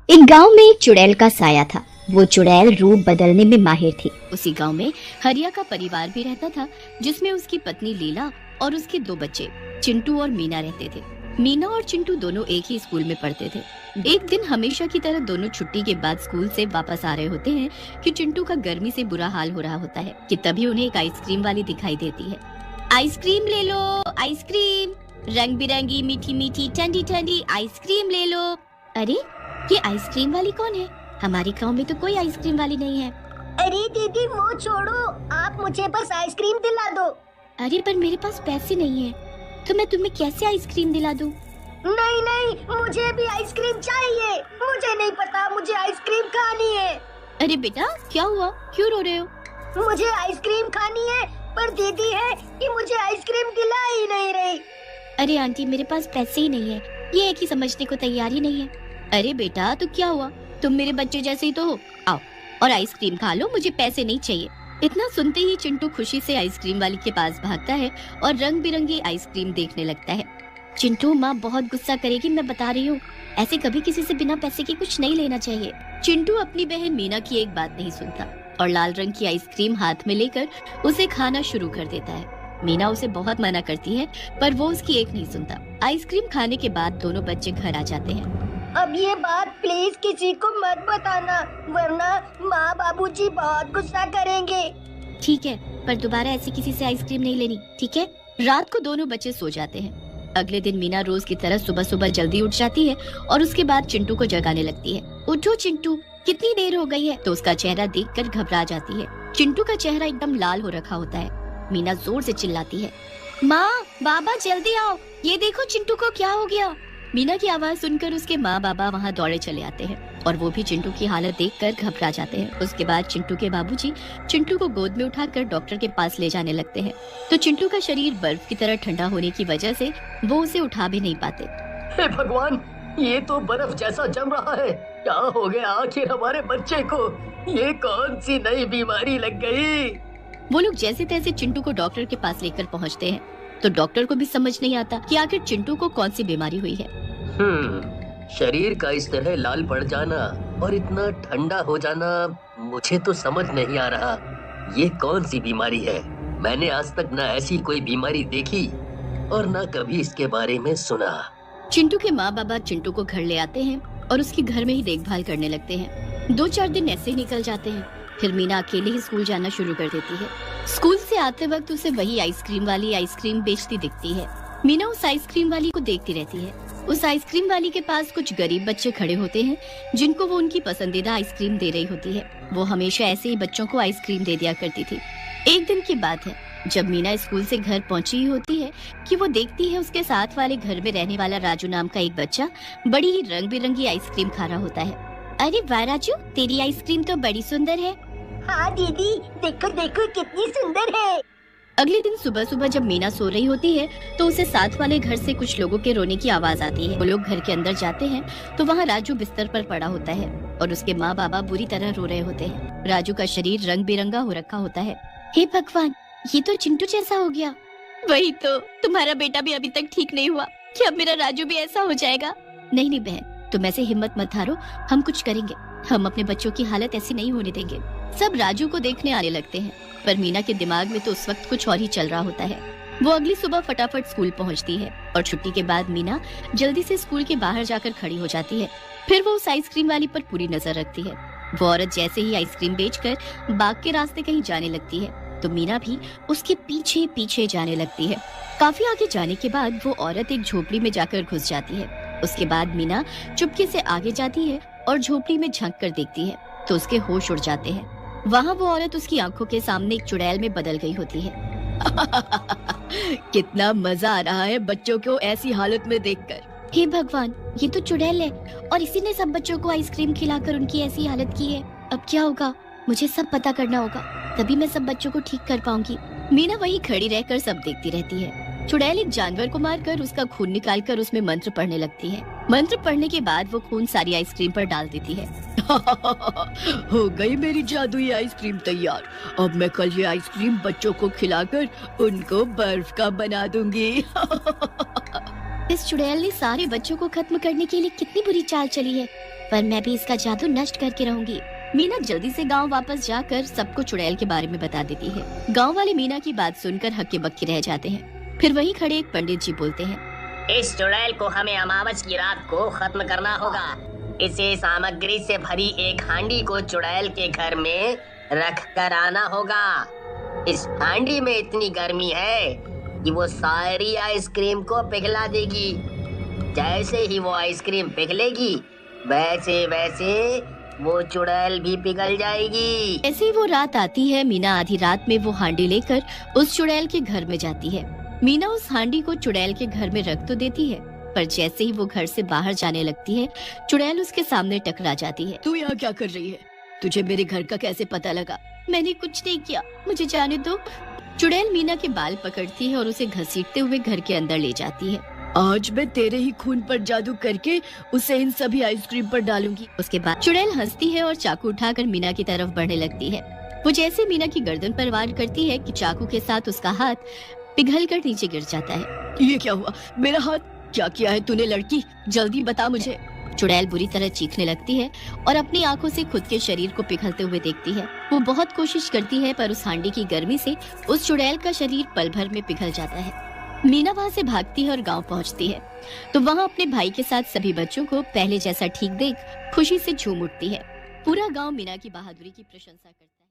एक गांव में एक चुड़ैल का साया था। वो चुड़ैल रूप बदलने में माहिर थी। उसी गांव में हरिया का परिवार भी रहता था, जिसमें उसकी पत्नी लीला और उसके दो बच्चे चिंटू और मीना रहते थे। मीना और चिंटू दोनों एक ही स्कूल में पढ़ते थे। एक दिन हमेशा की तरह दोनों छुट्टी के बाद स्कूल से वापस आ रहे होते हैं कि चिंटू का गर्मी से बुरा हाल हो रहा होता है कि तभी उन्हें एक आइसक्रीम वाली दिखाई देती है। आइसक्रीम ले लो, आइसक्रीम, रंग बिरंगी मीठी मीठी ठंडी ठंडी आइसक्रीम ले लो। अरे ये आइसक्रीम वाली कौन है? हमारे गांव में तो कोई आइसक्रीम वाली नहीं है। अरे दीदी वो छोड़ो, आप मुझे बस आइसक्रीम दिला दो। अरे पर मेरे पास पैसे नहीं है, तो मैं तुम्हें कैसे आइसक्रीम दिला दूं? नहीं नहीं, मुझे भी आइसक्रीम चाहिए। मुझे नहीं पता, मुझे आइसक्रीम खानी है। अरे बेटा क्या हुआ, क्यों रो रहे हो? मुझे आइसक्रीम खानी है, पर दीदी है कि मुझे आइसक्रीम दिला ही नहीं रही। अरे आंटी मेरे पास पैसे ही नहीं है, ये एक ही समझने को तैयार ही नहीं है। अरे बेटा तो क्या हुआ, तुम मेरे बच्चे जैसे ही तो हो, आओ और आइसक्रीम खा लो, मुझे पैसे नहीं चाहिए। इतना सुनते ही चिंटू खुशी से आइसक्रीम वाली के पास भागता है और रंग बिरंगी आइसक्रीम देखने लगता है। चिंटू माँ बहुत गुस्सा करेगी, मैं बता रही हूँ, ऐसे कभी किसी से बिना पैसे के कुछ नहीं लेना चाहिए। चिंटू अपनी बहन मीना की एक बात नहीं सुनता और लाल रंग की आइसक्रीम हाथ में लेकर उसे खाना शुरू कर देता है। मीना उसे बहुत मना करती है, पर वो उसकी एक नहीं सुनता। आइसक्रीम खाने के बाद दोनों बच्चे घर आ जाते हैं। अब ये बात प्लीज किसी को मत बताना, वरना माँ बाबूजी बहुत गुस्सा करेंगे। ठीक है, पर दोबारा ऐसी किसी से आइसक्रीम नहीं लेनी, ठीक है? रात को दोनों बच्चे सो जाते हैं। अगले दिन मीना रोज की तरह सुबह सुबह जल्दी उठ जाती है और उसके बाद चिंटू को जगाने लगती है। उठो चिंटू, कितनी देर हो गई है? तो उसका चेहरा देखकर घबरा जाती है। चिंटू का चेहरा एकदम लाल हो रखा होता है। मीना जोर से चिल्लाती है, माँ बाबा जल्दी आओ, ये देखो चिंटू को क्या हो गया। मीना की आवाज सुनकर उसके माँ बाबा वहाँ दौड़े चले आते हैं और वो भी चिंटू की हालत देखकर घबरा जाते हैं। उसके बाद चिंटू के बाबूजी चिंटू को गोद में उठाकर डॉक्टर के पास ले जाने लगते हैं, तो चिंटू का शरीर बर्फ की तरह ठंडा होने की वजह से वो उसे उठा भी नहीं पाते। हे भगवान, ये तो बर्फ जैसा जम रहा है। क्या हो गया आखिर हमारे बच्चे को? ये कौन सी नई बीमारी लग गई? वो लोग जैसे तैसे चिंटू को डॉक्टर के पास लेकर पहुँचते हैं, तो डॉक्टर को भी समझ नहीं आता कि आखिर चिंटू को कौन सी बीमारी हुई है। शरीर का इस तरह लाल पड़ जाना और इतना ठंडा हो जाना मुझे तो समझ नहीं आ रहा। ये कौन सी बीमारी है? मैंने आज तक न ऐसी कोई बीमारी देखी और न कभी इसके बारे में सुना। चिंटू के माँ बाबा चिंटू को घर ले आते हैं और उसकी घर में ही देखभाल करने लगते हैं। 2-4 दिन ऐसे ही निकल जाते हैं। फिर मीना अकेले ही स्कूल जाना शुरू कर देती है। स्कूल से आते वक्त उसे वही आइसक्रीम वाली आइसक्रीम बेचती दिखती है। मीना उस आइसक्रीम वाली को देखती रहती है। उस आइसक्रीम वाली के पास कुछ गरीब बच्चे खड़े होते हैं, जिनको वो उनकी पसंदीदा आइसक्रीम दे रही होती है। वो हमेशा ऐसे ही बच्चों को आइसक्रीम दे दिया करती थी। एक दिन की बात है, जब मीना स्कूल से घर पहुंची ही होती है कि वो देखती है उसके साथ वाले घर में रहने वाला राजू नाम का एक बच्चा बड़ी ही रंग बिरंगी आइसक्रीम खा रहा होता है। अरे वाह राजू, तेरी आइसक्रीम तो बड़ी सुंदर है। हाँ दीदी, देखो देखो कितनी सुंदर है। अगले दिन सुबह सुबह जब मीना सो रही होती है, तो उसे साथ वाले घर से कुछ लोगों के रोने की आवाज आती है। वो लोग घर के अंदर जाते हैं तो वहाँ राजू बिस्तर पर पड़ा होता है और उसके माँ बाबा बुरी तरह रो रहे होते हैं। राजू का शरीर रंग बिरंगा हो रखा होता है। हे भगवान, ये तो चिंटू जैसा हो गया। वही तो, तुम्हारा बेटा भी अभी तक ठीक नहीं हुआ, क्या अब मेरा राजू भी ऐसा हो जाएगा? नहीं नहीं बहन, तुम ऐसे हिम्मत मत हारो, हम कुछ करेंगे। हम अपने बच्चों की हालत ऐसी नहीं होने देंगे। सब राजू को देखने आने लगते हैं, पर मीना के दिमाग में तो उस वक्त कुछ और ही चल रहा होता है। वो अगली सुबह फटाफट स्कूल पहुंचती है और छुट्टी के बाद मीना जल्दी से स्कूल के बाहर जाकर खड़ी हो जाती है। फिर वो उस आइसक्रीम वाली पर पूरी नजर रखती है। वो औरत जैसे ही आइसक्रीम बेचकर बाग के रास्ते कहीं जाने लगती है, तो मीना भी उसके पीछे पीछे जाने लगती है। काफी आगे जाने के बाद वो औरत एक झोपड़ी में जाकर घुस जाती है। उसके बाद मीना चुपके से आगे जाती है और झोपड़ी में झांक कर देखती है, तो उसके होश उड़ जाते हैं। वहाँ वो औरत उसकी आंखों के सामने एक चुड़ैल में बदल गई होती है। कितना मजा आ रहा है बच्चों को ऐसी हालत में देखकर। हे भगवान, ये तो चुड़ैल है और इसी ने सब बच्चों को आइसक्रीम खिलाकर उनकी ऐसी हालत की है। अब क्या होगा? मुझे सब पता करना होगा, तभी मैं सब बच्चों को ठीक कर पाऊंगी। मीना वहीं खड़ी रहकर सब देखती रहती है। चुड़ैल एक जानवर को मारकर उसका खून निकालकर उसमें मंत्र पढ़ने लगती है। मंत्र पढ़ने के बाद वो खून सारी आइसक्रीम पर डाल देती है। हो गई मेरी जादुई आइसक्रीम तैयार। अब मैं कल ये आइसक्रीम बच्चों को खिलाकर उनको बर्फ का बना दूंगी। इस चुड़ैल ने सारे बच्चों को खत्म करने के लिए कितनी बुरी चाल चली है। पर मैं भी इसका जादू नष्ट करके रहूंगी। मीना जल्दी से गांव वापस जाकर सबको चुड़ैल के बारे में बता देती है। गांव वाले मीना की बात सुनकर हक्के बक्के रह जाते हैं। फिर वहीं खड़े एक पंडित जी बोलते हैं, इस चुड़ैल को हमें अमावस की रात को खत्म करना होगा। इसे सामग्री से भरी एक हांडी को चुड़ैल के घर में रख कर आना होगा। इस हांडी में इतनी गर्मी है कि वो सारी आइसक्रीम को पिघला देगी। जैसे ही वो आइसक्रीम पिघलेगी वैसे वैसे वो चुड़ैल भी पिघल जाएगी। ऐसे ही वो रात आती है। मीना आधी रात में वो हांडी लेकर उस चुड़ैल के घर में जाती है। मीना उस हांडी को चुड़ैल के घर में रख तो देती है, पर जैसे ही वो घर से बाहर जाने लगती है चुड़ैल उसके सामने टकरा जाती है। तू यहाँ क्या कर रही है? तुझे मेरे घर का कैसे पता लगा? मैंने कुछ नहीं किया, मुझे जाने दो। चुड़ैल मीना के बाल पकड़ती है और उसे घसीटते हुए घर के अंदर ले जाती है। आज मैं तेरे ही खून पर जादू करके उसे इन सभी आइसक्रीम पर डालूंगी। उसके बाद चुड़ैल हंसती है और चाकू उठाकर मीना की तरफ बढ़ने लगती है। वो जैसे मीना की गर्दन पर वार करती है कि चाकू के साथ उसका हाथ पिघलकर नीचे गिर जाता है। ये क्या हुआ? मेरा हाथ क्या किया है तूने लड़की? जल्दी बता मुझे। चुड़ैल बुरी तरह चीखने लगती है और अपनी आंखों से खुद के शरीर को पिघलते हुए देखती है। वो बहुत कोशिश करती है पर उस हांडी की गर्मी से उस चुड़ैल का शरीर पल भर में पिघल जाता है। मीना वहाँ से भागती है और गांव पहुँचती है तो वहाँ अपने भाई के साथ सभी बच्चों को पहले जैसा ठीक देख खुशी से झूम उठती है। पूरा गांव मीना की बहादुरी की प्रशंसा करता है।